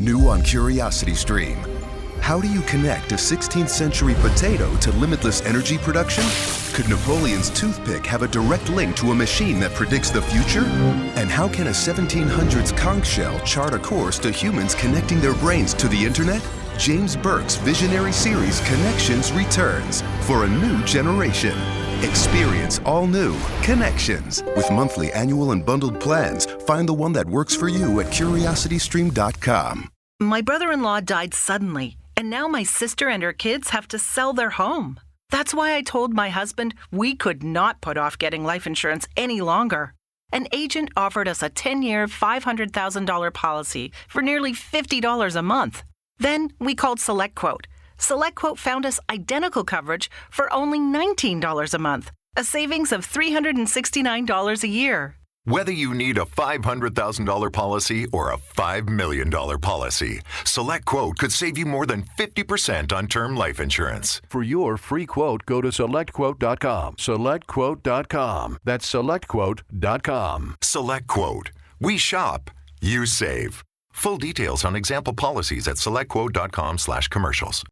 New on Curiosity Stream. How do you connect a 16th century potato to limitless energy production? Could Napoleon's toothpick have a direct link to a machine that predicts the future? And how can a 1700s conch shell chart a course to humans connecting their brains to the internet? James Burke's visionary series Connections returns for a new generation. Experience all new Connections. With monthly, annual, and bundled plans, find the one that works for you at curiositystream.com. My brother-in-law died suddenly, and now my sister and her kids have to sell their home. That's why I told my husband we could not put off getting life insurance any longer. An agent offered us a 10-year, $500,000 policy for nearly $50 a month. Then we called SelectQuote. SelectQuote found us identical coverage for only $19 a month, a savings of $369 a year. Whether you need a $500,000 policy or a $5 million policy, SelectQuote could save you more than 50% on term life insurance. For your free quote, go to SelectQuote.com. SelectQuote.com. That's SelectQuote.com. SelectQuote. We shop, you save. Full details on example policies at SelectQuote.com/commercials.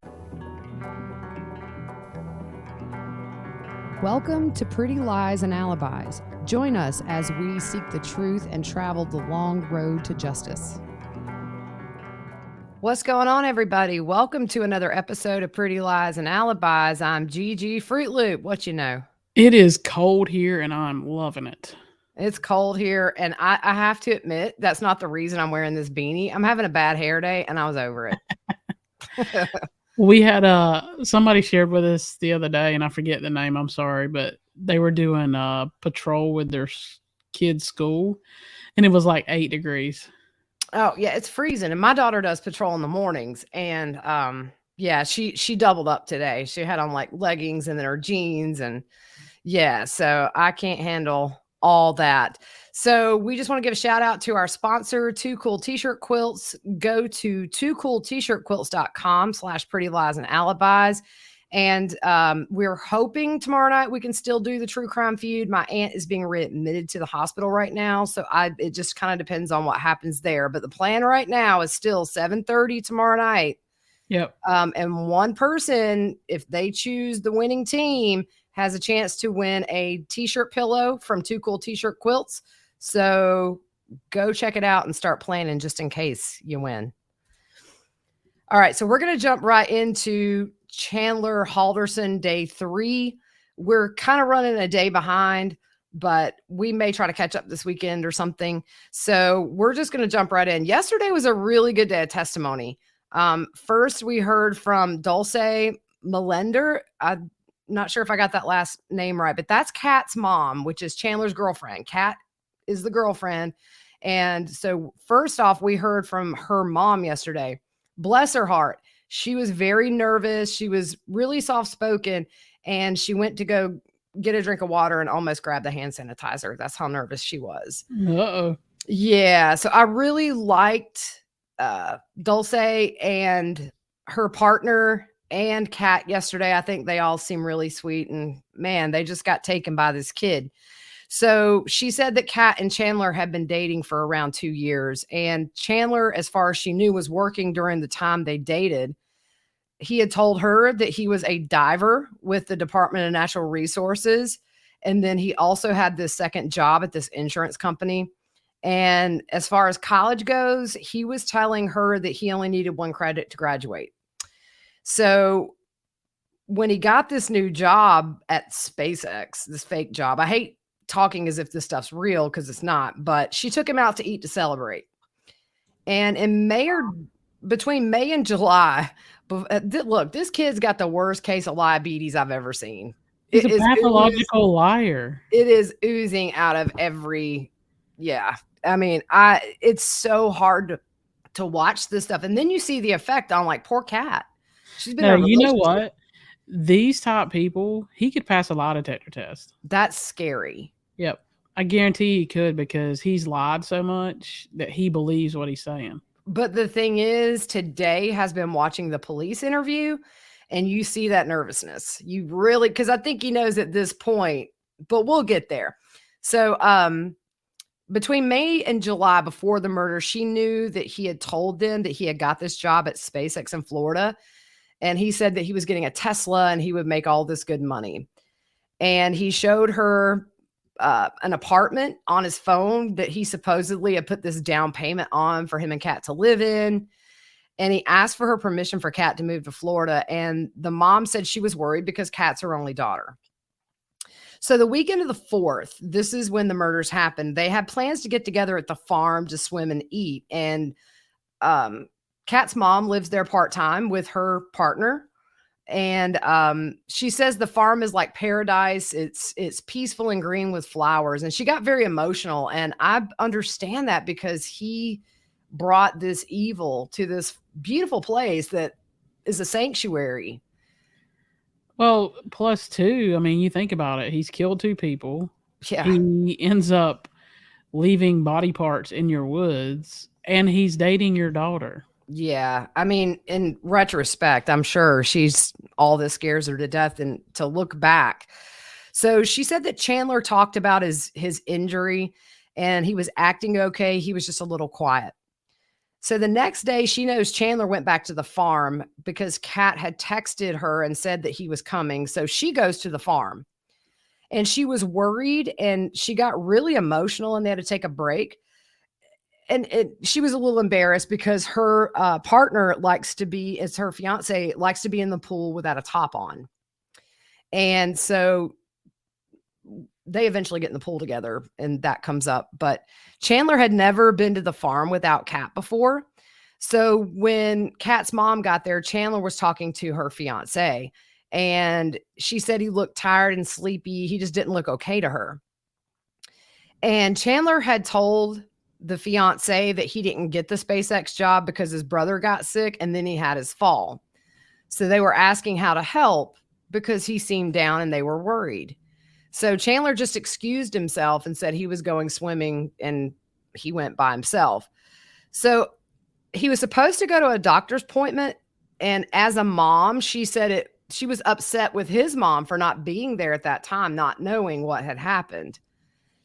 Welcome to Pretty Lies and Alibis. Join us as we seek the truth and travel the long road to justice. What's going on, everybody? Welcome to another episode of Pretty Lies and Alibis. I'm Gigi Fruit Loop. What you know? It is cold here and I'm loving it. It's cold here, and I have to admit, that's not the reason I'm wearing this beanie. I'm having a bad hair day, and I was over it. We had somebody shared with us the other day, and I forget the name, I'm sorry, but they were doing a patrol with their kids' school, and it was like 8 degrees. Oh, yeah, it's freezing, and my daughter does patrol in the mornings, and yeah, she doubled up today. She had on like leggings and then her jeans, and yeah, so I can't handle all that. So we just want to give a shout out to our sponsor, Too Cool T-Shirt Quilts. Go to toocooltshirtquilts.com/pretty lies and alibis. And we're hoping tomorrow night we can still do the true crime feud. My aunt is being readmitted to the hospital right now. So it just kind of depends on what happens there. But the plan right now is still 7:30 tomorrow night. Yep. And one person, if they choose the winning team, has a chance to win a t-shirt pillow from Too Cool T-Shirt Quilts. So go check it out and start planning just in case you win. All right. So we're going to jump right into Chandler Halderson day 3. We're kind of running a day behind, but we may try to catch up this weekend or something. So we're just going to jump right in. Yesterday was a really good day of testimony. First, we heard from Dulce Melender. I'm not sure if I got that last name right, but that's Kat's mom, which is Chandler's girlfriend. Kat is the girlfriend. And so first off, we heard from her mom yesterday. Bless her heart. She was very nervous. She was really soft-spoken, and she went to go get a drink of water and almost grabbed the hand sanitizer. That's how nervous she was. Uh-oh. Yeah. So I really liked Dulce and her partner and Kat yesterday. I think they all seem really sweet, and man, they just got taken by this kid. So she said that Kat and Chandler had been dating for around 2 years, and Chandler, as far as she knew, was working during the time they dated. He had told her that he was a diver with the Department of Natural Resources. And then he also had this second job at this insurance company. And as far as college goes, he was telling her that he only needed 1 credit to graduate. So when he got this new job at SpaceX, this fake job, I hate talking as if this stuff's real because it's not, but she took him out to eat to celebrate. And in between May and July, look, this kid's got the worst case of diabetes I've ever seen. He's a pathological liar. It is oozing out of every, yeah. I mean, it's so hard to watch this stuff. And then you see the effect on like poor Kat. She's been. No, you know what? These top people, he could pass a lie detector test. That's scary. Yep. I guarantee he could, because he's lied so much that he believes what he's saying. But the thing is, today has been watching the police interview, and you see that nervousness. You really, because I think he knows at this point, but we'll get there. So between May and July before the murder, she knew that he had told them that he had got this job at SpaceX in Florida. And he said that he was getting a Tesla and he would make all this good money. And he showed her an apartment on his phone that he supposedly had put this down payment on for him and Kat to live in. And he asked for her permission for Kat to move to Florida. And the mom said she was worried because Kat's her only daughter. So the weekend of the 4th, this is when the murders happened. They had plans to get together at the farm to swim and eat. And Kat's mom lives there part-time with her partner. And she says the farm is like paradise. It's peaceful and green with flowers. And she got very emotional. And I understand that because he brought this evil to this beautiful place that is a sanctuary. Well, plus two, I mean, you think about it. He's killed 2 people. Yeah. He ends up leaving body parts in your woods, and he's dating your daughter. Yeah. I mean, in retrospect, I'm sure all this scares her to death, and to look back. So she said that Chandler talked about his injury and he was acting okay. He was just a little quiet. So the next day, she knows Chandler went back to the farm because Kat had texted her and said that he was coming. So she goes to the farm, and she was worried and she got really emotional, and they had to take a break. And she was a little embarrassed because her partner her fiance likes to be in the pool without a top on. And so they eventually get in the pool together, and that comes up. But Chandler had never been to the farm without Kat before. So when Kat's mom got there, Chandler was talking to her fiance, and she said he looked tired and sleepy. He just didn't look okay to her. And Chandler had told the fiance that he didn't get the SpaceX job because his brother got sick and then he had his fall. So they were asking how to help because he seemed down and they were worried. So Chandler just excused himself and said he was going swimming, and he went by himself. So he was supposed to go to a doctor's appointment. And as a mom, she said she was upset with his mom for not being there at that time, not knowing what had happened.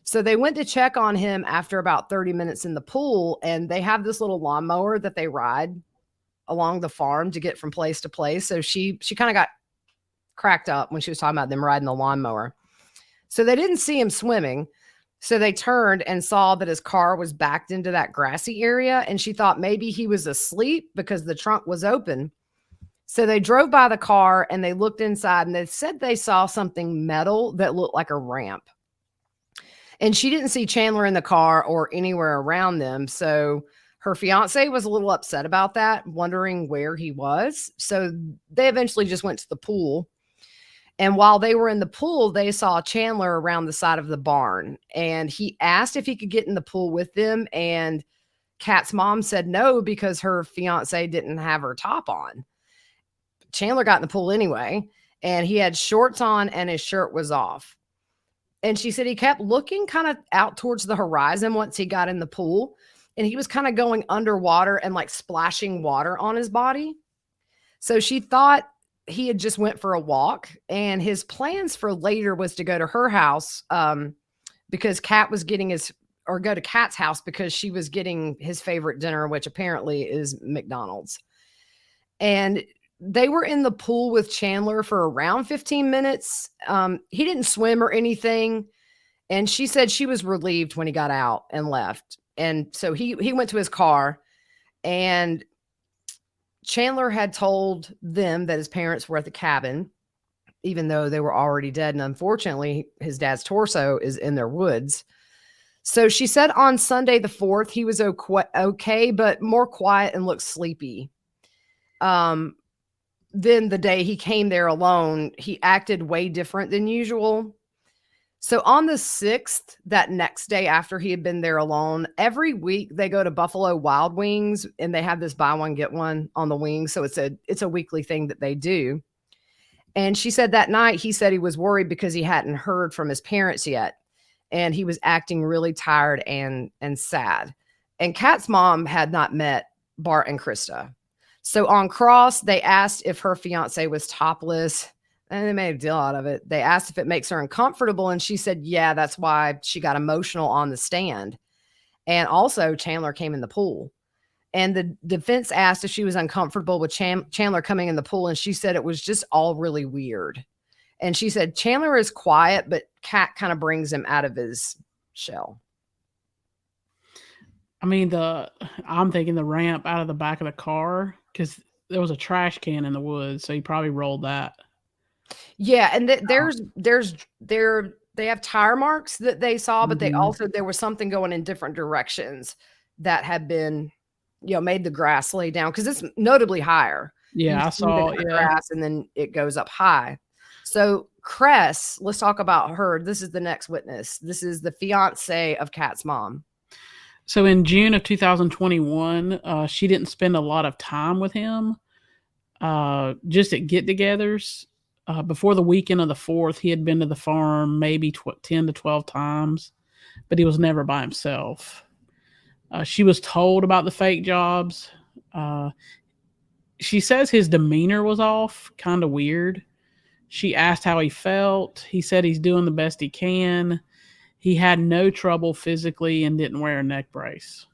So they went to check on him after about 30 minutes in the pool, and they have this little lawnmower that they ride along the farm to get from place to place. So she kind of got cracked up when she was talking about them riding the lawnmower. So they didn't see him swimming. So they turned and saw that his car was backed into that grassy area. And she thought maybe he was asleep because the trunk was open. So they drove by the car and they looked inside, and they said they saw something metal that looked like a ramp. And she didn't see Chandler in the car or anywhere around them. So her fiance was a little upset about that, wondering where he was. So they eventually just went to the pool. And while they were in the pool, they saw Chandler around the side of the barn. And he asked if he could get in the pool with them. And Kat's mom said no because her fiance didn't have her top on. Chandler got in the pool anyway, and he had shorts on and his shirt was off. And she said he kept looking kind of out towards the horizon once he got in the pool. And he was kind of going underwater and like splashing water on his body. So she thought he had just went for a walk, and his plans for later was to go to her house because Kat was getting go to Kat's house because she was getting his favorite dinner, which apparently is McDonald's. And they were in the pool with Chandler for around 15 minutes. He didn't swim or anything. And she said she was relieved when he got out and left. And so he went to his car, and Chandler had told them that his parents were at the cabin, even though they were already dead. And unfortunately, his dad's torso is in their woods. So she said on Sunday the 4th, he was okay, but more quiet and looked sleepy. Then the day he came there alone, he acted way different than usual. So on the 6th, that next day after he had been there alone, every week they go to Buffalo Wild Wings, and they have this buy one, get one on the wings. So it's a weekly thing that they do. And she said that night, he said he was worried because he hadn't heard from his parents yet. And he was acting really tired and sad. And Kat's mom had not met Bart and Krista. So on Cross, they asked if her fiance was topless, and they made a deal out of it. They asked if it makes her uncomfortable, and she said, yeah, that's why she got emotional on the stand. And also Chandler came in the pool. And the defense asked if she was uncomfortable with Chandler coming in the pool. And she said it was just all really weird. And she said Chandler is quiet, but Kat kind of brings him out of his shell. I mean, I'm thinking the ramp out of the back of the car, because there was a trash can in the woods, so he probably rolled that. Yeah, and they have tire marks that they saw, but they also, there was something going in different directions that had been, made the grass lay down, because it's notably higher. Yeah, I saw the grass, and then it goes up high. So Cress, let's talk about her. This is the next witness. This is the fiance of Kat's mom. So in June of 2021, she didn't spend a lot of time with him, just at get-togethers. Before the weekend of the 4th, he had been to the farm maybe 10 to 12 times, but he was never by himself. She was told about the fake jobs. She says his demeanor was off, kind of weird. She asked how he felt. He said he's doing the best he can. He had no trouble physically and didn't wear a neck brace.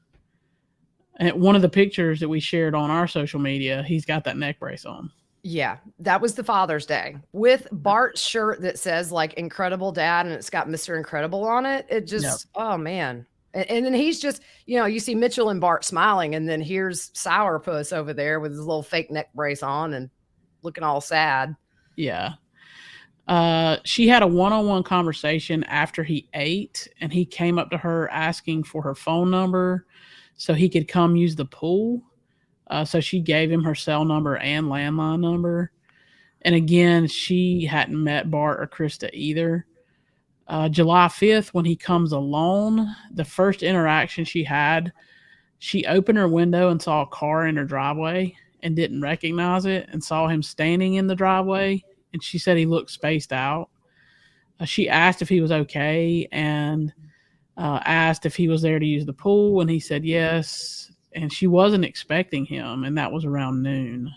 And one of the pictures that we shared on our social media, he's got that neck brace on. Yeah, that was the Father's Day with Bart's shirt that says like Incredible Dad, and it's got Mr. Incredible on it. It just, Oh man. And then he's just, you see Mitchell and Bart smiling, and then here's Sourpuss over there with his little fake neck brace on and looking all sad. Yeah. She had a one-on-one conversation after he ate, and he came up to her asking for her phone number so he could come use the pool. So she gave him her cell number and landline number. And again, she hadn't met Bart or Krista either. July 5th, when he comes alone, the first interaction she had, she opened her window and saw a car in her driveway and didn't recognize it, and saw him standing in the driveway. And she said he looked spaced out. She asked if he was okay, and asked if he was there to use the pool, and he said yes. And she wasn't expecting him, and that was around noon.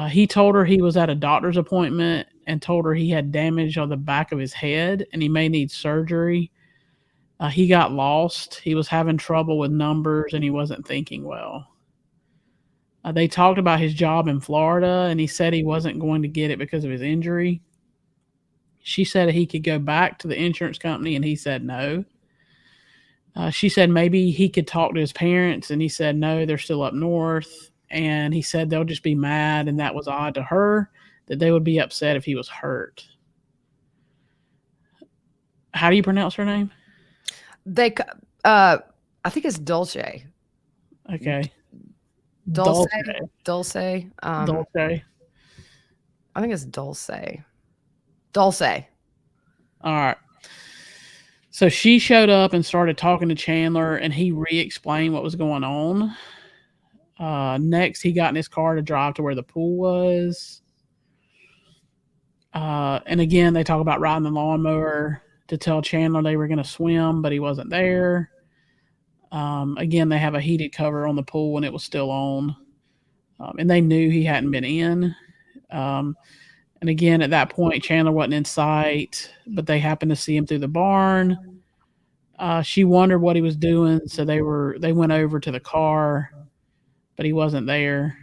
He told her he was at a doctor's appointment and told her he had damage on the back of his head and he may need surgery. He got lost. He was having trouble with numbers, and he wasn't thinking well. They talked about his job in Florida, and he said he wasn't going to get it because of his injury. She said he could go back to the insurance company, and he said no. She said maybe he could talk to his parents, and he said no, they're still up north. And he said they'll just be mad, and that was odd to her, that they would be upset if he was hurt. How do you pronounce her name? I think it's Dulce. Okay. Dulce. Dulce. I think it's Dulce. Dulce. All right. So she showed up and started talking to Chandler, and he re-explained what was going on. Next, he got in his car to drive to where the pool was. And again, they talk about riding the lawnmower to tell Chandler they were going to swim, but he wasn't there. Again, they have a heated cover on the pool, and it was still on. And they knew he hadn't been in. And again, at that point, Chandler wasn't in sight, but they happened to see him through the barn. She wondered what he was doing, so they went over to the car, but he wasn't there.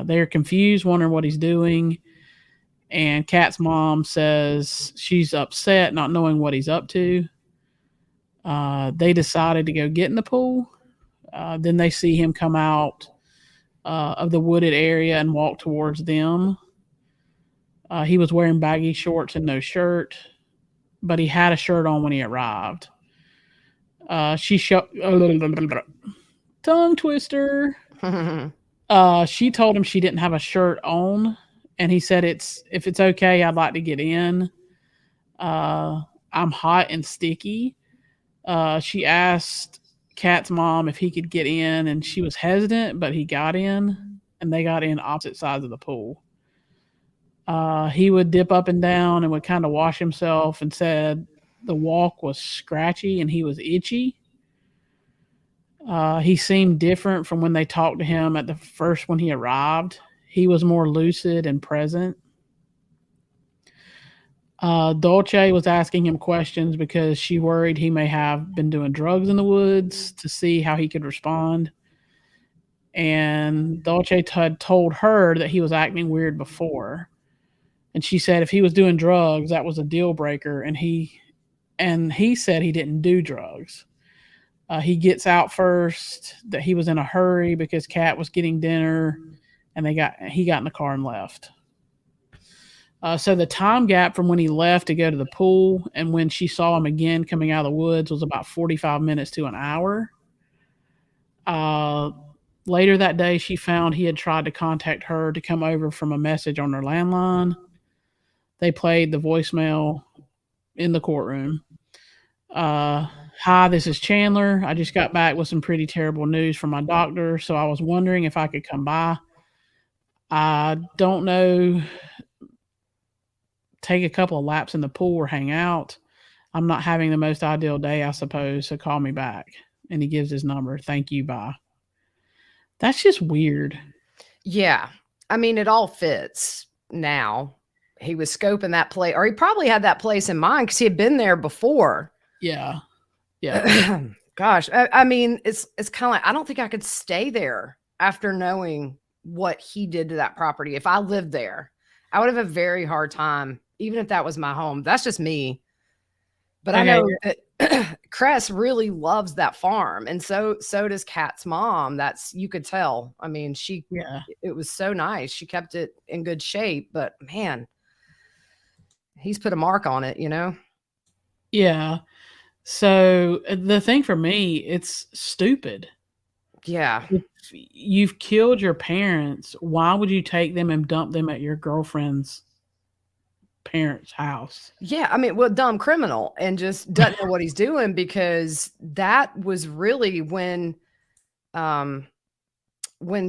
They're confused, wondering what he's doing. And Kat's mom says she's upset, not knowing what he's up to. They decided to go get in the pool. Then they see him come out of the wooded area and walk towards them. He was wearing baggy shorts and no shirt, but he had a shirt on when he arrived. She tongue twister. She told him she didn't have a shirt on, and he said, if it's okay, I'd like to get in. I'm hot and sticky. She asked Kat's mom if he could get in, and she was hesitant, but he got in, and they got in opposite sides of the pool. He would dip up and down and would kind of wash himself, and said the walk was scratchy and he was itchy. He seemed different from when they talked to him at the first when he arrived. He was more lucid and present. Dolce was asking him questions because she worried he may have been doing drugs in the woods to see how he could respond. And Dolce had told her that he was acting weird before. And she said if he was doing drugs, that was a deal breaker. And he said he didn't do drugs. He gets out first, that he was in a hurry because Kat was getting dinner, and he got in the car and left. So the time gap from when he left to go to the pool and when she saw him again coming out of the woods was about 45 minutes to an hour. Later that day, she found he had tried to contact her to come over from a message on her landline. They played the voicemail in the courtroom. Hi, this is Chandler. I just got back with some pretty terrible news from my doctor, so I was wondering if I could come by. I don't know, take a couple of laps in the pool or hang out. I'm not having the most ideal day, I suppose, so call me back. And he gives his number. Thank you, bye. That's just weird. Yeah. I mean, it all fits now. He was scoping that place, or he probably had that place in mind because he had been there before. Yeah. Yeah. Gosh. I mean, it's kind of like, I don't think I could stay there after knowing what he did to that property. If I lived there, I would have a very hard time, even if that was my home. That's just me. But I know that Cress really loves that farm, and so does Kat's mom. You could tell. I mean, it was so nice. She kept it in good shape, but man, he's put a mark on it, Yeah. So the thing for me, it's stupid. Yeah. If you've killed your parents, why would you take them and dump them at your girlfriend's parents' house? Yeah, I mean, well, dumb criminal, and just doesn't know what he's doing, because that was really when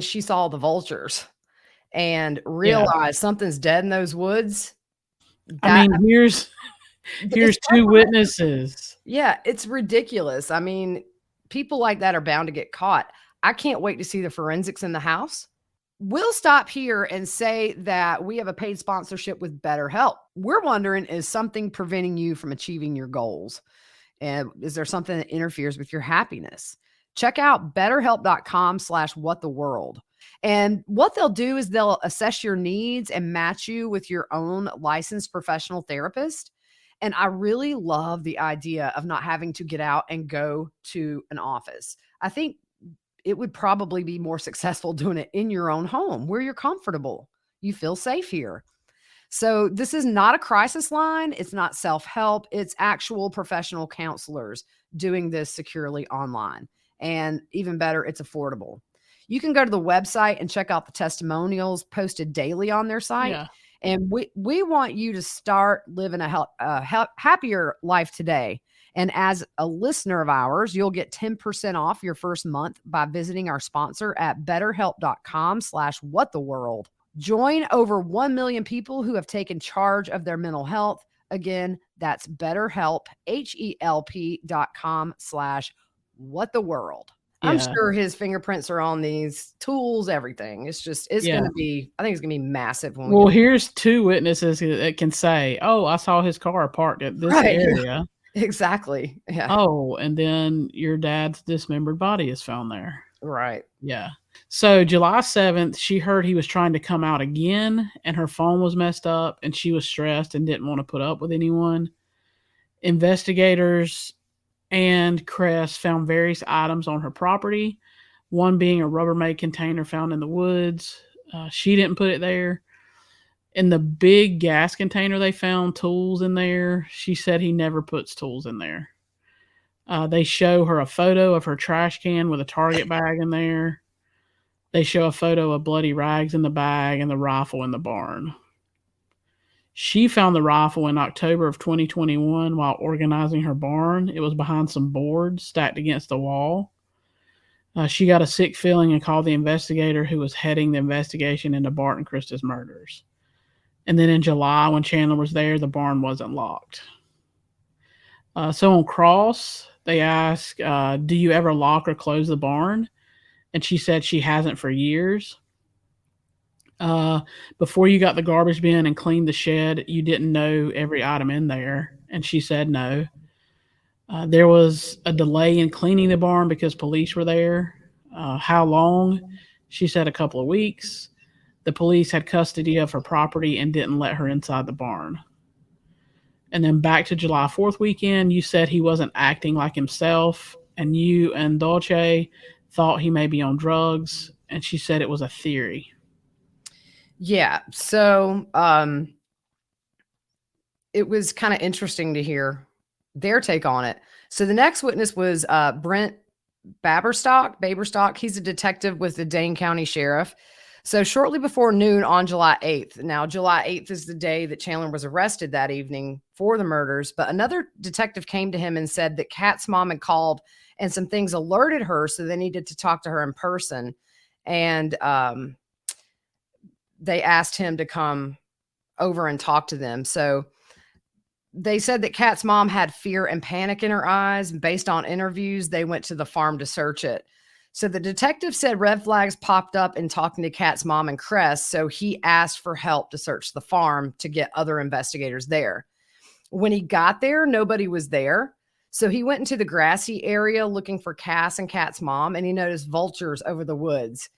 she saw the vultures and realized something's dead in those woods. I mean, here's two witnesses. Yeah, it's ridiculous. I mean, people like that are bound to get caught. I can't wait to see the forensics in the house. We'll stop here and say that we have a paid sponsorship with BetterHelp. We're wondering, is something preventing you from achieving your goals? And is there something that interferes with your happiness? Check out betterhelp.com/whattheworld. And what they'll do is they'll assess your needs and match you with your own licensed professional therapist. And I really love the idea of not having to get out and go to an office. I think it would probably be more successful doing it in your own home where you're comfortable. You feel safe here. So this is not a crisis line. It's not self-help. It's actual professional counselors doing this securely online. And even better, it's affordable. You can go to the website and check out the testimonials posted daily on their site. Yeah. And we want you to start living a happier life today. And as a listener of ours, you'll get 10% off your first month by visiting our sponsor at betterhelp.com/whattheworld. Join over 1 million people who have taken charge of their mental health. Again, that's BetterHelp, HELP.com/whattheworld. I'm sure his fingerprints are on these tools, everything. It's going to be, I think it's going to be massive. Here's two witnesses that can say, oh, I saw his car parked at this area. Exactly. Yeah. Oh, and then your dad's dismembered body is found there. Right. Yeah. So July 7th, she heard he was trying to come out again, and her phone was messed up, and she was stressed and didn't want to put up with anyone. Investigators and Cress found various items on her property, one being a Rubbermaid container found in the woods. She didn't put it there. In the big gas container, they found tools in there. She said he never puts tools in there. They show her a photo of her trash can with a Target bag in there. They show a photo of bloody rags in the bag and the rifle in the barn. She found the rifle in October of 2021 while organizing her barn. It was behind some boards stacked against the wall. She got a sick feeling and called the investigator who was heading the investigation into Bart and Krista's murders. And then in July, when Chandler was there, the barn wasn't locked. So on cross, they asked, do you ever lock or close the barn? And she said she hasn't for years. Before you got the garbage bin and cleaned the shed, you didn't know every item in there. And she said no. There was a delay in cleaning the barn because police were there. How long? She said a couple of weeks. The police had custody of her property and didn't let her inside the barn. And then back to July 4th weekend, you said he wasn't acting like himself, and you and Dolce thought he may be on drugs, and she said it was a theory. Yeah. So it was kind of interesting to hear their take on it. So the next witness was Brent Baberstock. He's a detective with the Dane County Sheriff. So shortly before noon on July 8th. Now, July 8th is the day that Chandler was arrested that evening for the murders. But another detective came to him and said that Kat's mom had called and some things alerted her, so they needed to talk to her in person. And they asked him to come over and talk to them. So they said that Kat's mom had fear and panic in her eyes. Based on interviews, they went to the farm to search it. So the detective said red flags popped up in talking to Kat's mom and Cress. So he asked for help to search the farm to get other investigators there. When he got there, nobody was there. So he went into the grassy area looking for Cass and Kat's mom, and he noticed vultures over the woods.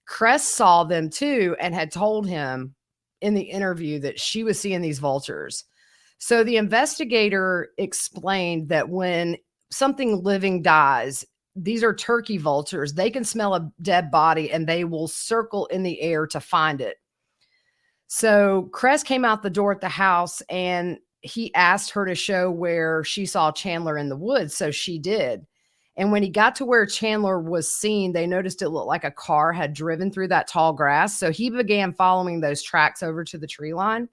Cress saw them too and had told him in the interview that she was seeing these vultures. So the investigator explained that when something living dies, these are turkey vultures. They can smell a dead body and they will circle in the air to find it. So Cress came out the door at the house and he asked her to show where she saw Chandler in the woods. So she did. And when he got to where Chandler was seen, they noticed it looked like a car had driven through that tall grass. So he began following those tracks over to the tree line.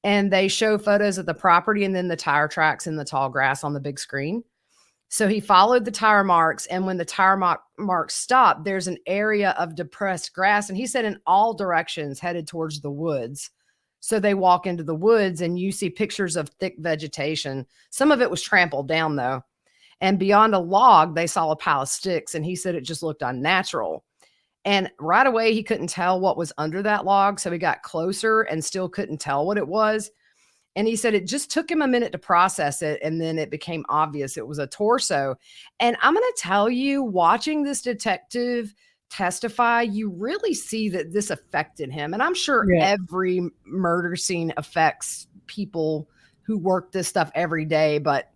And they show photos of the property and then the tire tracks in the tall grass on the big screen. So he followed the tire marks. And when the tire marks stopped, there's an area of depressed grass. And he said in all directions headed towards the woods. So they walk into the woods and you see pictures of thick vegetation. Some of it was trampled down though. And beyond a log, they saw a pile of sticks. And he said it just looked unnatural. And right away, he couldn't tell what was under that log. So he got closer and still couldn't tell what it was. And he said it just took him a minute to process it. And then it became obvious it was a torso. And I'm going to tell you, watching this detective testify, you really see that this affected him. And I'm sure every murder scene affects people who work this stuff every day. But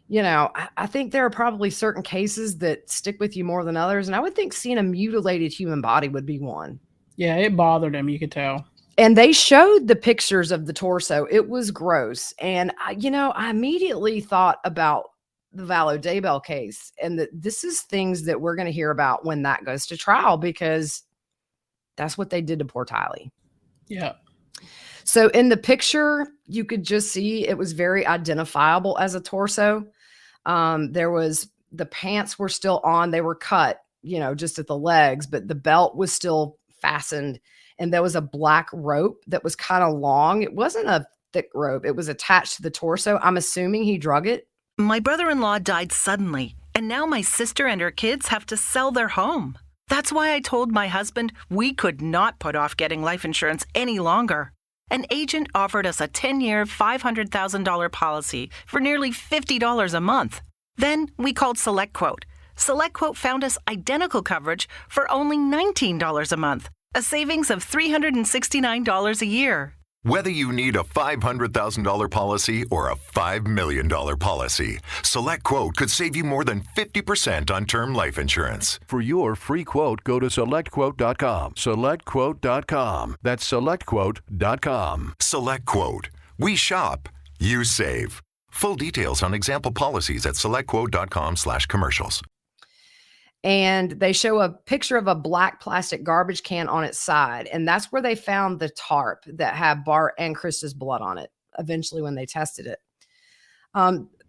you know, I think there are probably certain cases that stick with you more than others. And I would think seeing a mutilated human body would be one. Yeah, it bothered him. You could tell. And they showed the pictures of the torso. It was gross. And, I immediately thought about the Vallow Daybell case. And that this is things that we're going to hear about when that goes to trial, because that's what they did to poor Tylee. Yeah. So in the picture, you could just see it was very identifiable as a torso. The pants were still on. They were cut, just at the legs, but the belt was still fastened. And there was a black rope that was kind of long. It wasn't a thick rope. It was attached to the torso. I'm assuming he drug it. My brother-in-law died suddenly, and now my sister and her kids have to sell their home. That's why I told my husband we could not put off getting life insurance any longer. An agent offered us a 10-year, $500,000 policy for nearly $50 a month. Then we called SelectQuote. SelectQuote found us identical coverage for only $19 a month, a savings of $369 a year. Whether you need a $500,000 policy or a $5 million policy, SelectQuote could save you more than 50% on term life insurance. For your free quote, go to SelectQuote.com. SelectQuote.com. That's SelectQuote.com. SelectQuote. We shop, you save. Full details on example policies at SelectQuote.com/commercials. And they show a picture of a black plastic garbage can on its side. And that's where they found the tarp that had Bart and Krista's blood on it, eventually when they tested it.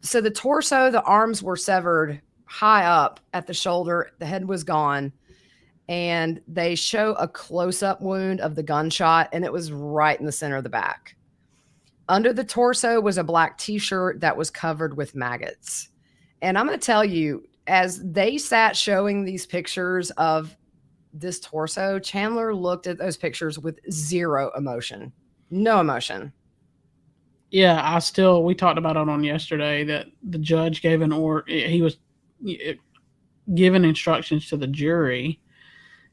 So the torso, the arms were severed high up at the shoulder. The head was gone. And they show a close-up wound of the gunshot, and it was right in the center of the back. Under the torso was a black T-shirt that was covered with maggots. And I'm going to tell you, as they sat showing these pictures of this torso, Chandler looked at those pictures with zero emotion. No emotion. Yeah, we talked about it on yesterday that the judge gave he was given instructions to the jury.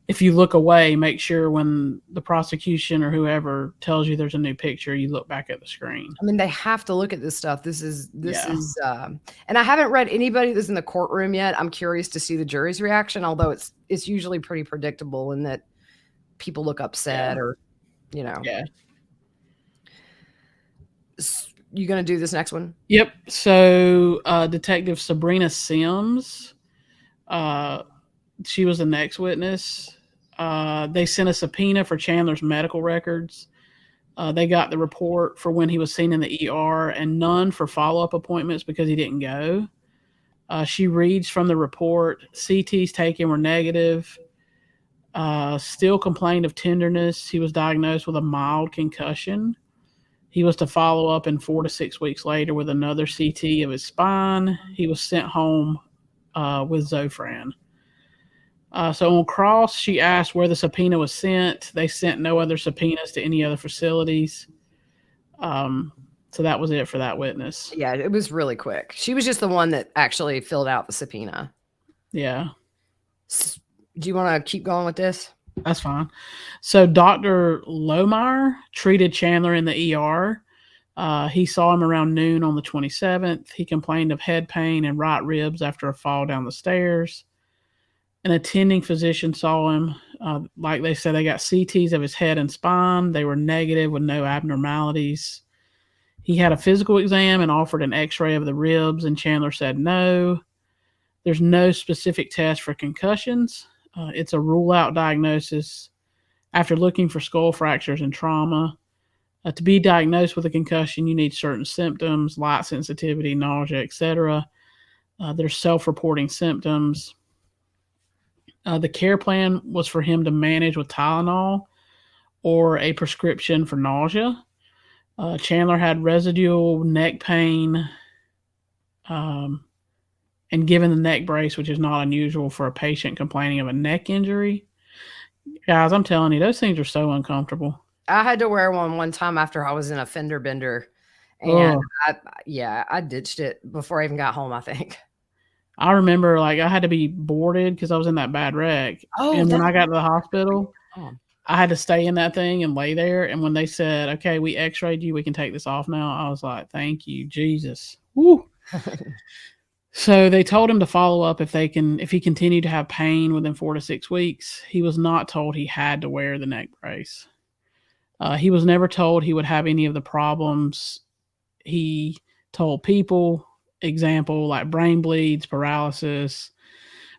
If you look away, make sure when the prosecution or whoever tells you there's a new picture, you look back at the screen. I mean, they have to look at this stuff. This is, and I haven't read anybody that's in the courtroom yet. I'm curious to see the jury's reaction, although it's usually pretty predictable in that people look upset or, Yeah. You going to do this next one? Yep. So Detective Sabrina Sims, she was the next witness. They sent a subpoena for Chandler's medical records. They got the report for when he was seen in the ER and none for follow-up appointments because he didn't go. She reads from the report. CTs taken were negative. Still complained of tenderness. He was diagnosed with a mild concussion. He was to follow up in 4 to 6 weeks later with another CT of his spine. He was sent home with Zofran. So on cross, she asked where the subpoena was sent. They sent no other subpoenas to any other facilities. So that was it for that witness. Yeah, it was really quick. She was just the one that actually filled out the subpoena. Yeah. Do you want to keep going with this? That's fine. So Dr. Lohmeyer treated Chandler in the ER. He saw him around noon on the 27th. He complained of head pain and right ribs after a fall down the stairs. An attending physician saw him. Like they said, they got CTs of his head and spine. They were negative with no abnormalities. He had a physical exam and offered an x-ray of the ribs, and Chandler said no. There's no specific test for concussions. It's a rule-out diagnosis after looking for skull fractures and trauma. To be diagnosed with a concussion, you need certain symptoms, light sensitivity, nausea, etc. There's self-reporting symptoms. The care plan was for him to manage with Tylenol or a prescription for nausea. Chandler had residual neck pain, and given the neck brace, which is not unusual for a patient complaining of a neck injury. Guys, I'm telling you, those things are so uncomfortable. I had to wear one time after I was in a fender bender, and I ditched it before I even got home, I think. I remember I had to be boarded because I was in that bad wreck. And when I got to the hospital, I had to stay in that thing and lay there. And when they said, okay, we x-rayed you, we can take this off now, I was like, thank you, Jesus. Woo. So they told him to follow up if he continued to have pain within 4 to 6 weeks. He was not told he had to wear the neck brace. He was never told he would have any of the problems he told people. Example, like brain bleeds, paralysis,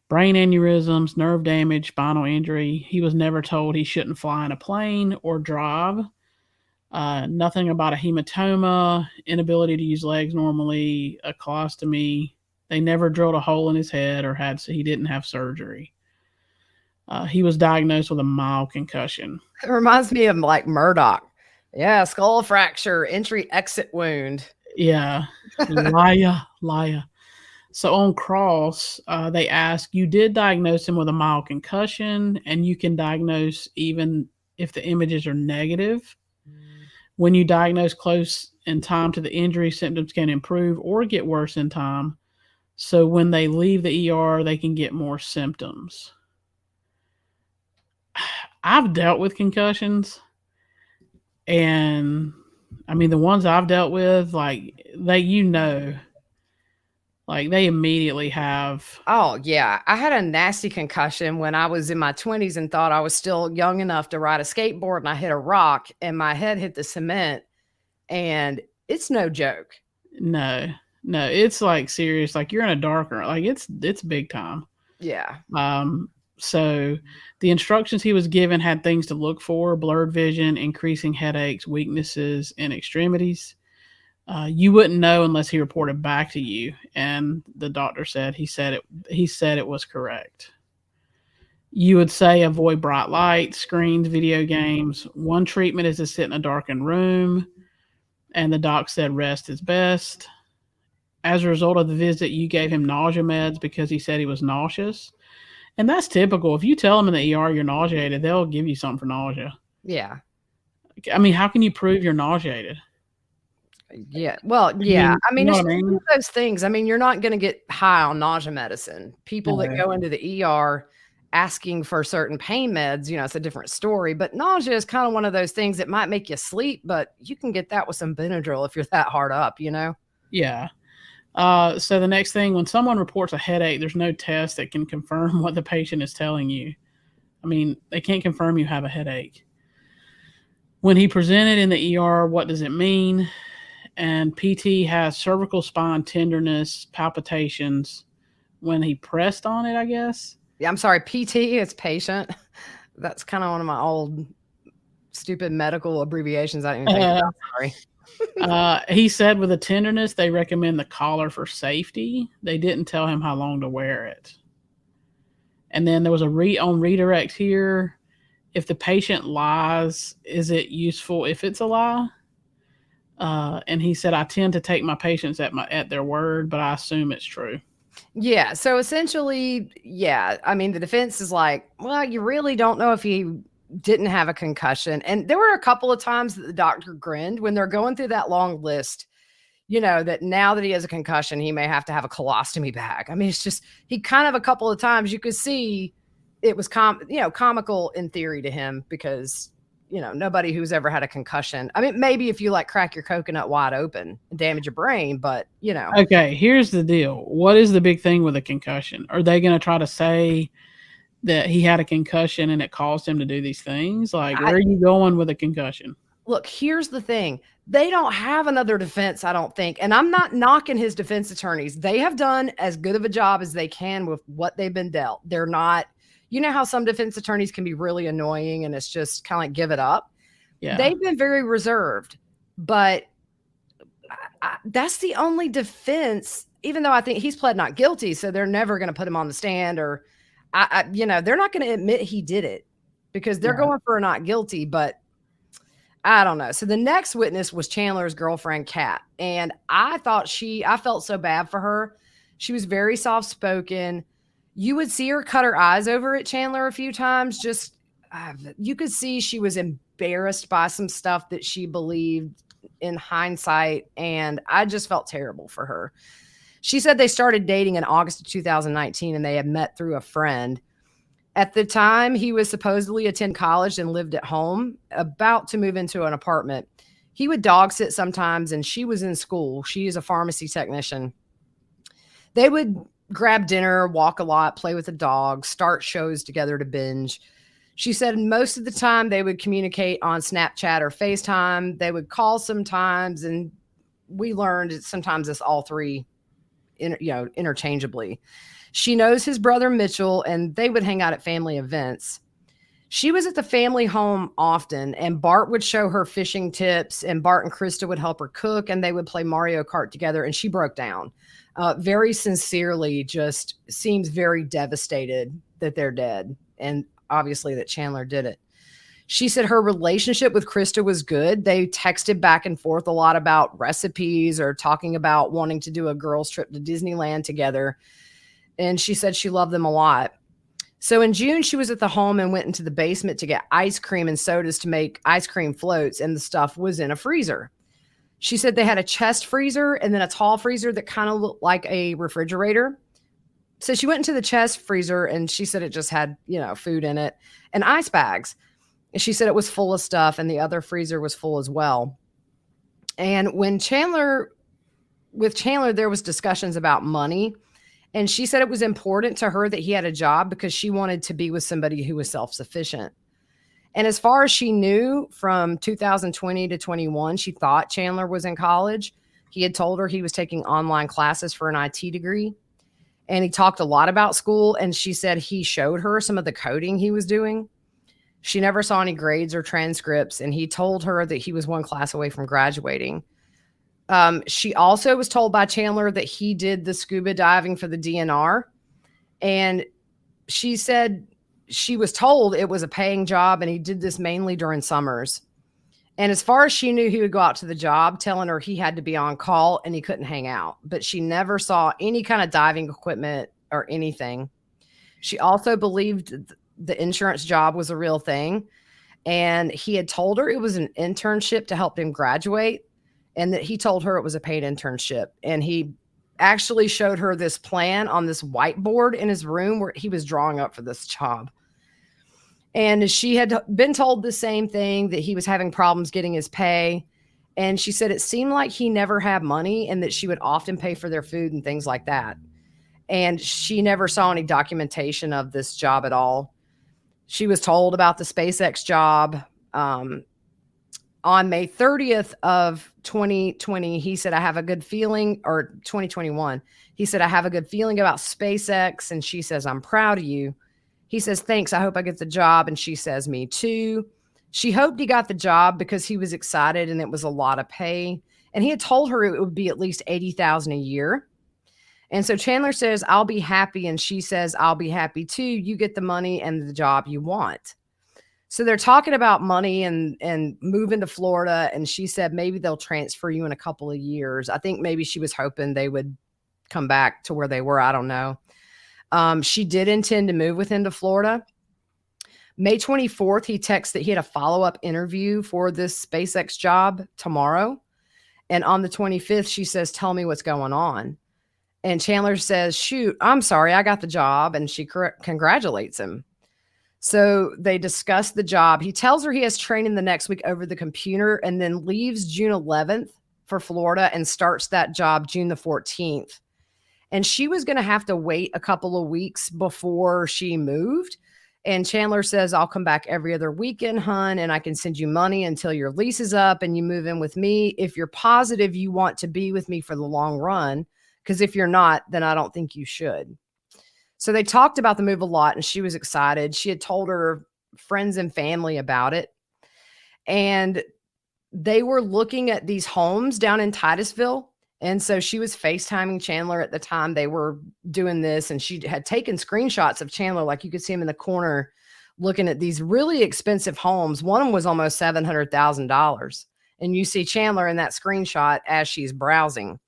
brain aneurysms, nerve damage, spinal injury. He was never told he shouldn't fly in a plane or drive. Nothing about a hematoma, inability to use legs normally, a colostomy. They never drilled a hole in his head or he didn't have surgery. He was diagnosed with a mild concussion. It reminds me of Murdoch. Yeah, skull fracture, entry-exit wound. Yeah, liar. So on cross, they ask, you did diagnose him with a mild concussion, and you can diagnose even if the images are negative. When you diagnose close in time to the injury, symptoms can improve or get worse in time. So when they leave the ER, they can get more symptoms. I've dealt with concussions, and I mean, the ones I've dealt with, they immediately have. Oh, yeah. I had a nasty concussion when I was in my 20s and thought I was still young enough to ride a skateboard, and I hit a rock and my head hit the cement, and it's no joke. No, it's serious. You're in a darker, it's big time. Yeah. So the instructions he was given had things to look for: blurred vision, increasing headaches, weaknesses in extremities. You wouldn't know unless he reported back to you. And the doctor said he said it was correct. You would say avoid bright lights, screens, video games. One treatment is to sit in a darkened room. And the doc said rest is best. As a result of the visit, you gave him nausea meds because he said he was nauseous. And that's typical. If you tell them in the ER you're nauseated, they'll give you something for nausea. Yeah. I mean, how can you prove you're nauseated? Yeah. Well, yeah. I mean, you know it's what I just one mean? of those things. I mean, you're not going to get high on nausea medicine. People that go into the ER asking for certain pain meds, it's a different story. But nausea is kind of one of those things that might make you sleep, but you can get that with some Benadryl if you're that hard up, Yeah. So the next thing, when someone reports a headache, there's no test that can confirm what the patient is telling you. I mean, they can't confirm you have a headache. When he presented in the ER, what does it mean? And PT has cervical spine tenderness, palpitations when he pressed on it, I guess. Yeah, I'm sorry. PT is patient. That's kind of one of my old stupid medical abbreviations. I didn't even think about. Sorry. He said with the tenderness, they recommend the collar for safety. They didn't tell him how long to wear it. And then there was on redirect here. If the patient lies, is it useful if it's a lie? And he said, I tend to take my patients at their word, but I assume it's true. Yeah. So essentially, yeah. I mean, the defense is like, well, you really don't know if he didn't have a concussion. And there were a couple of times that the doctor grinned when they're going through that long list, that now that he has a concussion, he may have to have a colostomy bag. I mean, it's just, he kind of a couple of times you could see it was comical in theory to him because, nobody who's ever had a concussion. I mean, maybe if you crack your coconut wide open and damage your brain, but Okay, here's the deal. What is the big thing with a concussion? Are they going to try to say that he had a concussion and it caused him to do these things? Where are you going with a concussion? Look, here's the thing. They don't have another defense, I don't think. And I'm not knocking his defense attorneys. They have done as good of a job as they can with what they've been dealt. They're not, how some defense attorneys can be really annoying and it's just kind of like give it up. Yeah. They've been very reserved, but that's the only defense, even though I think he's pled not guilty. So they're never going to put him on the stand or, they're not going to admit he did it because they're going for a not guilty, but I don't know. So the next witness was Chandler's girlfriend, Kat. And I felt so bad for her. She was very soft-spoken. You would see her cut her eyes over at Chandler a few times. Just, you could see she was embarrassed by some stuff that she believed in hindsight. And I just felt terrible for her. She said they started dating in August of 2019 and they had met through a friend. At the time, he was supposedly attending college and lived at home, about to move into an apartment. He would dog sit sometimes, and she was in school. She is a pharmacy technician. They would grab dinner, walk a lot, play with the dog, start shows together to binge. She said most of the time they would communicate on Snapchat or FaceTime. They would call sometimes, and we learned sometimes it's all three, interchangeably. She knows his brother Mitchell, and they would hang out at family events. She was at the family home often, and Bart would show her fishing tips, and Bart and Krista would help her cook, and they would play Mario Kart together, and she broke down. Very sincerely, just seems very devastated that they're dead, and obviously that Chandler did it. She said her relationship with Krista was good. They texted back and forth a lot about recipes or talking about wanting to do a girls' trip to Disneyland together. And she said she loved them a lot. So in June, she was at the home and went into the basement to get ice cream and sodas to make ice cream floats, and the stuff was in a freezer. She said they had a chest freezer and then a tall freezer that kind of looked like a refrigerator. So she went into the chest freezer and she said it just had, food in it and ice bags. And she said it was full of stuff and the other freezer was full as well. And with Chandler, there was discussions about money. And she said it was important to her that he had a job because she wanted to be with somebody who was self-sufficient. And as far as she knew, from 2020 to 21, she thought Chandler was in college. He had told her he was taking online classes for an IT degree. And he talked a lot about school. And she said he showed her some of the coding he was doing. She never saw any grades or transcripts. And he told her that he was one class away from graduating. She also was told by Chandler that he did the scuba diving for the DNR. And she said she was told it was a paying job and he did this mainly during summers. And as far as she knew, he would go out to the job telling her he had to be on call and he couldn't hang out. But she never saw any kind of diving equipment or anything. She also believed the insurance job was a real thing. And he had told her it was an internship to help him graduate, and that he told her it was a paid internship. And he actually showed her this plan on this whiteboard in his room where he was drawing up for this job. And she had been told the same thing, that he was having problems getting his pay. And she said it seemed like he never had money and that she would often pay for their food and things like that. And she never saw any documentation of this job at all. She was told about the SpaceX job. On May 30th of 2020, he said, I have a good feeling, or 2021, he said, I have a good feeling about SpaceX. And she says, I'm proud of you. He says, thanks. I hope I get the job. And she says, me too. She hoped he got the job because he was excited and it was a lot of pay. And he had told her it would be at least $80,000 a year. And so Chandler says, I'll be happy. And she says, I'll be happy too. You get the money and the job you want. So they're talking about money and moving to Florida. And she said, maybe they'll transfer you in a couple of years. I think maybe she was hoping they would come back to where they were. I don't know. She did intend to move with him to Florida. May 24th, he texted that he had a follow-up interview for this SpaceX job tomorrow. And on the 25th, she says, tell me what's going on. And Chandler says, shoot, I'm sorry, I got the job. And she congratulates him. So they discuss the job. He tells her he has training the next week over the computer and then leaves June 11th for Florida and starts that job June the 14th. And she was going to have to wait a couple of weeks before she moved. And Chandler says, I'll come back every other weekend, hun, and I can send you money until your lease is up and you move in with me. If you're positive you want to be with me for the long run, because if you're not, then I don't think you should. So they talked about the move a lot and she was excited. She had told her friends and family about it. And they were looking at these homes down in Titusville. And so she was FaceTiming Chandler at the time they were doing this. And she had taken screenshots of Chandler. Like you could see him in the corner looking at these really expensive homes. One of them was almost $700,000. And you see Chandler in that screenshot as she's browsing.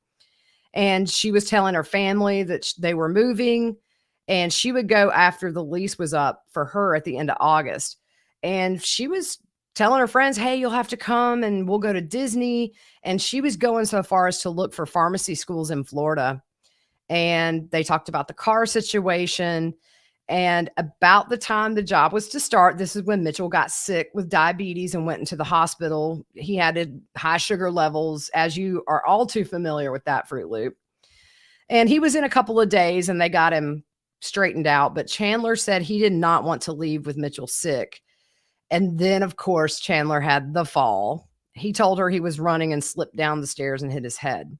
And she was telling her family that they were moving. And she would go after the lease was up for her at the end of August. And she was telling her friends, hey, you'll have to come and we'll go to Disney. And she was going so far as to look for pharmacy schools in Florida. And they talked about the car situation. And about the time the job was to start, this is when Mitchell got sick with diabetes and went into the hospital. He had high sugar levels, as you are all too familiar with that, Fruit Loop. And he was in a couple of days and they got him straightened out. But Chandler said he did not want to leave with Mitchell sick. And then, of course, Chandler had the fall. He told her he was running and slipped down the stairs and hit his head.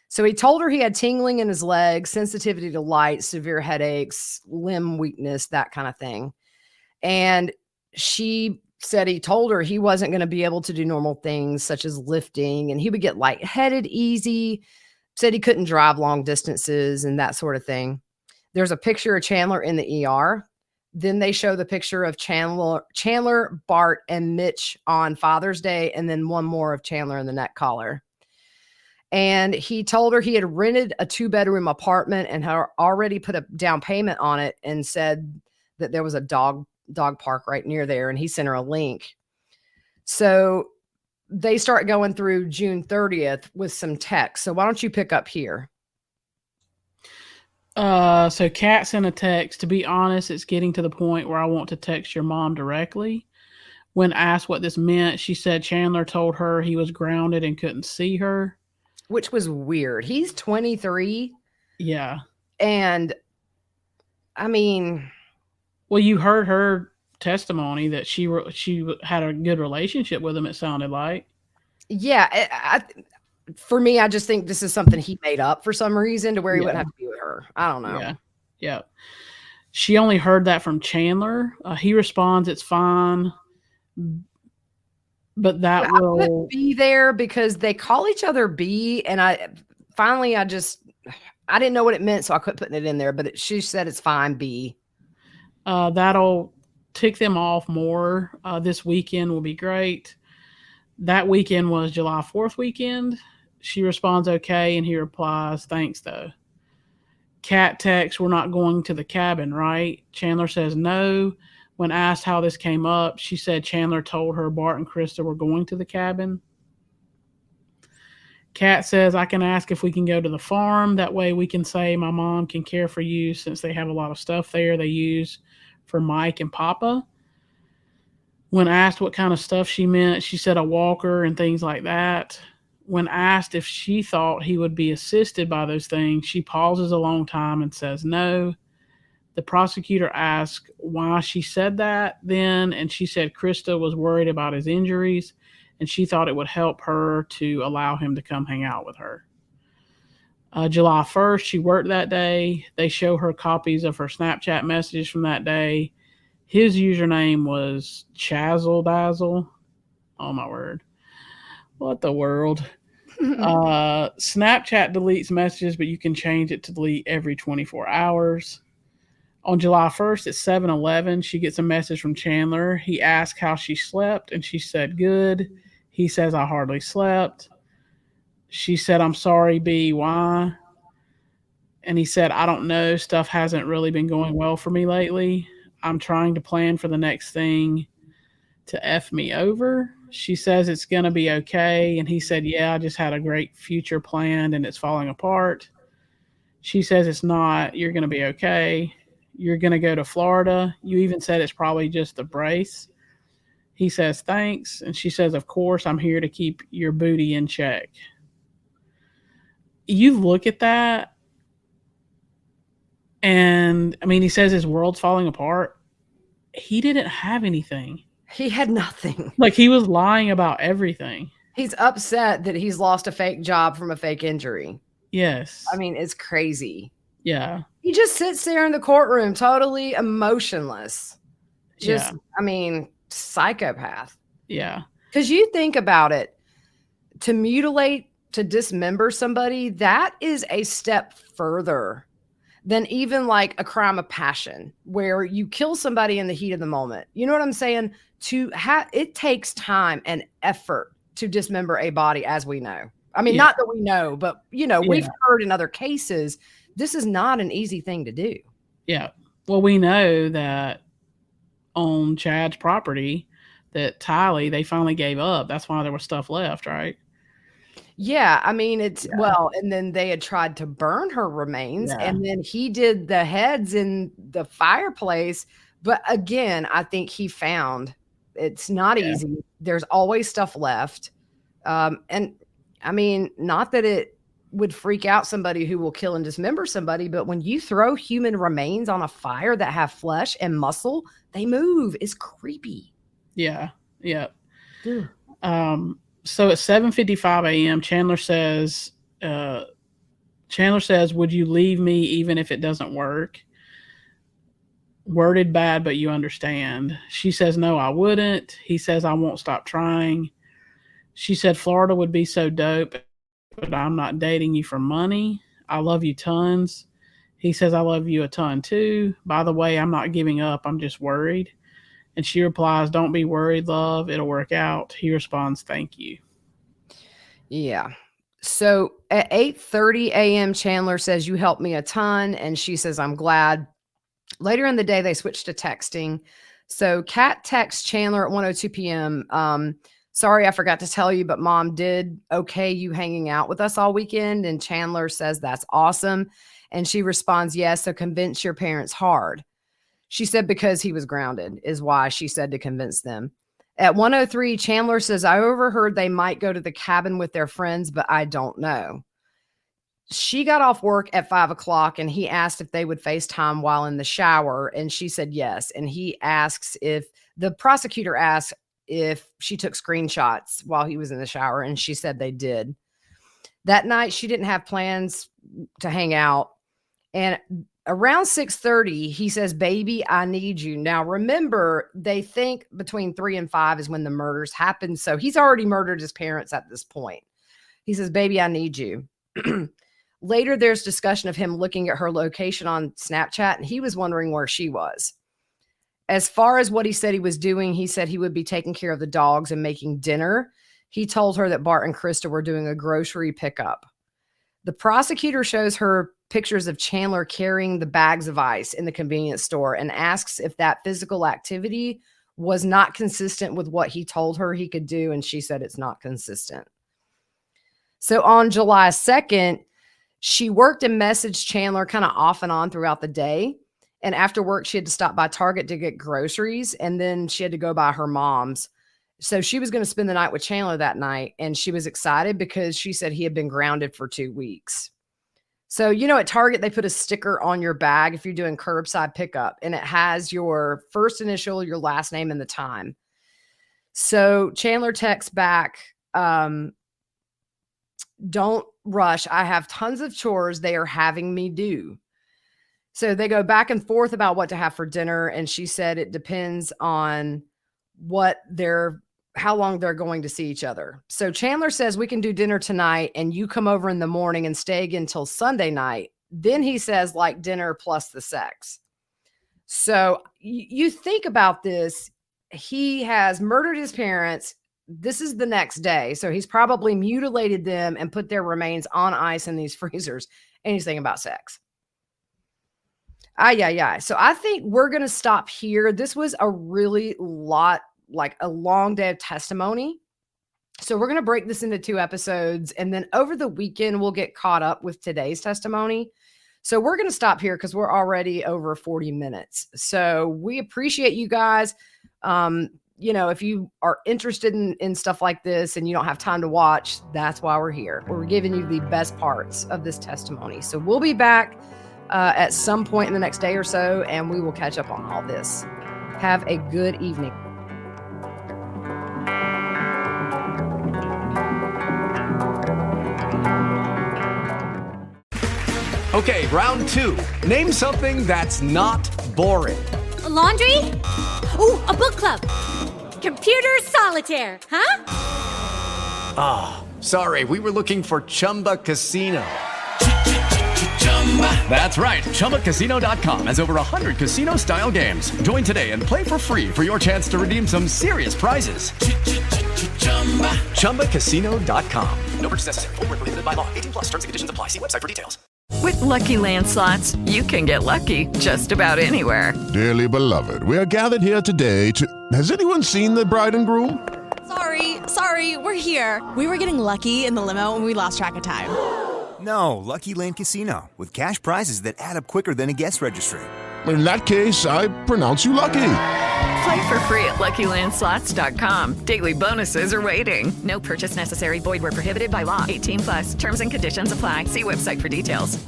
So he told her he had tingling in his legs, sensitivity to light, severe headaches, limb weakness, that kind of thing. And she said he told her he wasn't going to be able to do normal things such as lifting, and he would get lightheaded easy, said he couldn't drive long distances and that sort of thing. There's a picture of Chandler in the ER. Then they show the picture of Chandler, Bart, and Mitch on Father's Day, and then one more of Chandler in the neck collar. And he told her he had rented a 2-bedroom apartment and had already put a down payment on it and said that there was a dog park right near there, and he sent her a link. So they start going through June 30th with some text. So why don't you pick up here? So Kat sent a text. To be honest, it's getting to the point where I want to text your mom directly. When asked what this meant, she said Chandler told her he was grounded and couldn't see her. Which was weird. He's 23. Yeah. And I mean, well, you heard her testimony that she had a good relationship with him, it sounded like. Yeah. For me, I just think this is something he made up for some reason to where he wouldn't have to be with her. I don't know. Yeah. She only heard that from Chandler. He responds, it's fine. But that will be there because they call each other B. And I didn't know what it meant, so I quit putting it in there. But she said it's fine, B. That'll tick them off more. This weekend will be great. That weekend was July 4th weekend. She responds okay, and he replies, thanks, though. Kat texts, "We're not going to the cabin, right?" Chandler says no. When asked how this came up, she said Chandler told her Bart and Krista were going to the cabin. Kat says, "I can ask if we can go to the farm. That way we can say my mom can care for you since they have a lot of stuff there they use for Mike and Papa." When asked what kind of stuff she meant, she said a walker and things like that. When asked if she thought he would be assisted by those things, she pauses a long time and says no. The prosecutor asked why she said that then, and she said Krista was worried about his injuries, and she thought it would help her to allow him to come hang out with her. July 1st, she worked that day. They show her copies of her Snapchat messages from that day. His username was Chazzle Dazzle. Oh, my word. What the world? Snapchat deletes messages, but you can change it to delete every 24 hours. On July 1st at 7:11, she gets a message from Chandler. He asked how she slept, and she said good. He says, "I hardly slept." She said, "I'm sorry, B, why?" And he said, "I don't know. Stuff hasn't really been going well for me lately. I'm trying to plan for the next thing to F me over." She says it's going to be okay. And he said, "Yeah, I just had a great future planned and it's falling apart." She says it's not. "You're going to be okay. You're going to go to Florida. You even said it's probably just a brace." He says, "Thanks." And she says, "Of course, I'm here to keep your booty in check." You look at that, and I mean, he says his world's falling apart. He didn't have anything. He had nothing. Like, he was lying about everything. He's upset that he's lost a fake job from a fake injury. Yes. I mean, it's crazy. Yeah. He just sits there in the courtroom, totally emotionless. Just, Yeah. I mean, psychopath. Yeah. Because you think about it, to mutilate, to dismember somebody, that is a step further than even like a crime of passion where you kill somebody in the heat of the moment. You know what I'm saying? It takes time and effort to dismember a body, as we know. I mean, not that we know, but we've heard in other cases, this is not an easy thing to do. Yeah. Well, we know that on Chad's property that Tylee, they finally gave up. That's why there was stuff left, right? Yeah, I mean, and then they had tried to burn her remains, and then he did the heads in the fireplace. But again, I think he found it's not easy. There's always stuff left. And I mean, not that it would freak out somebody who will kill and dismember somebody, but when you throw human remains on a fire that have flesh and muscle, they move. It's creepy. Yeah. Yeah. So at 7:55 a.m., Chandler says, "Would you leave me even if it doesn't work?" Worded bad, but you understand. She says, "No, I wouldn't." He says, "I won't stop trying." She said, "Florida would be so dope, but I'm not dating you for money. I love you tons." He says, "I love you a ton too. By the way, I'm not giving up. I'm just worried." And she replies, "Don't be worried, love. It'll work out." He responds, "Thank you." Yeah. So at 8:30 a.m., Chandler says, "You helped me a ton." And she says, "I'm glad." Later in the day, they switched to texting. So Kat texts Chandler at 1:02 p.m. "Sorry, I forgot to tell you, but Mom did okay you hanging out with us all weekend." And Chandler says, "That's awesome." And she responds, "Yes, so convince your parents hard." She said because he was grounded is why she said to convince them. At 1:03, Chandler says, "I overheard they might go to the cabin with their friends, but I don't know." She got off work at 5 o'clock and he asked if they would FaceTime while in the shower. And she said yes. And he asks if the prosecutor asked if she took screenshots while he was in the shower. And she said they did. That night, she didn't have plans to hang out. And around 6:30, he says, "Baby, I need you." Now, remember, they think between 3 and 5 is when the murders happen. So he's already murdered his parents at this point. He says, "Baby, I need you." Later, there's discussion of him looking at her location on Snapchat, and he was wondering where she was. As far as what he said he was doing, he said he would be taking care of the dogs and making dinner. He told her that Bart and Krista were doing a grocery pickup. The prosecutor shows her pictures of Chandler carrying the bags of ice in the convenience store and asks if that physical activity was not consistent with what he told her he could do. And she said it's not consistent. So on July 2nd, she worked and messaged Chandler kind of off and on throughout the day. And after work, she had to stop by Target to get groceries. And then she had to go by her mom's. So she was going to spend the night with Chandler that night. And she was excited because she said he had been grounded for 2 weeks. So, at Target, they put a sticker on your bag if you're doing curbside pickup, and it has your first initial, your last name, and the time. So Chandler texts back, don't rush. I have tons of chores they are having me do. So they go back and forth about what to have for dinner. And she said it depends on how long they're going to see each other. So Chandler says we can do dinner tonight and you come over in the morning and stay again until Sunday night. Then he says like dinner plus the sex. So you think about this. He has murdered his parents. This is the next day. So he's probably mutilated them and put their remains on ice in these freezers. And he's thinking about sex. So I think we're going to stop here. This was a a long day of testimony. So we're going to break this into 2 episodes. And then over the weekend, we'll get caught up with today's testimony. So we're going to stop here because we're already over 40 minutes. So we appreciate you guys. If you are interested in stuff like this and you don't have time to watch, that's why we're here. We're giving you the best parts of this testimony. So we'll be back at some point in the next day or so, and we will catch up on all this. Have a good evening. Okay, round 2. Name something that's not boring. A laundry? Ooh, a book club. Computer solitaire, huh? Sorry, we were looking for Chumba Casino. That's right. ChumbaCasino.com has over 100 casino-style games. Join today and play for free for your chance to redeem some serious prizes. ChumbaCasino.com. No purchase necessary. Void where prohibited by law. 18+ terms and conditions apply. See website for details. With Lucky Land Slots, you can get lucky just about anywhere. Dearly beloved, we are gathered here today to... Has anyone seen the bride and groom? Sorry, we're here. We were getting lucky in the limo and we lost track of time. No, Lucky Land Casino, with cash prizes that add up quicker than a guest registry. In that case, I pronounce you lucky. Play for free at LuckyLandSlots.com. Daily bonuses are waiting. No purchase necessary. Void where prohibited by law. 18+. Terms and conditions apply. See website for details.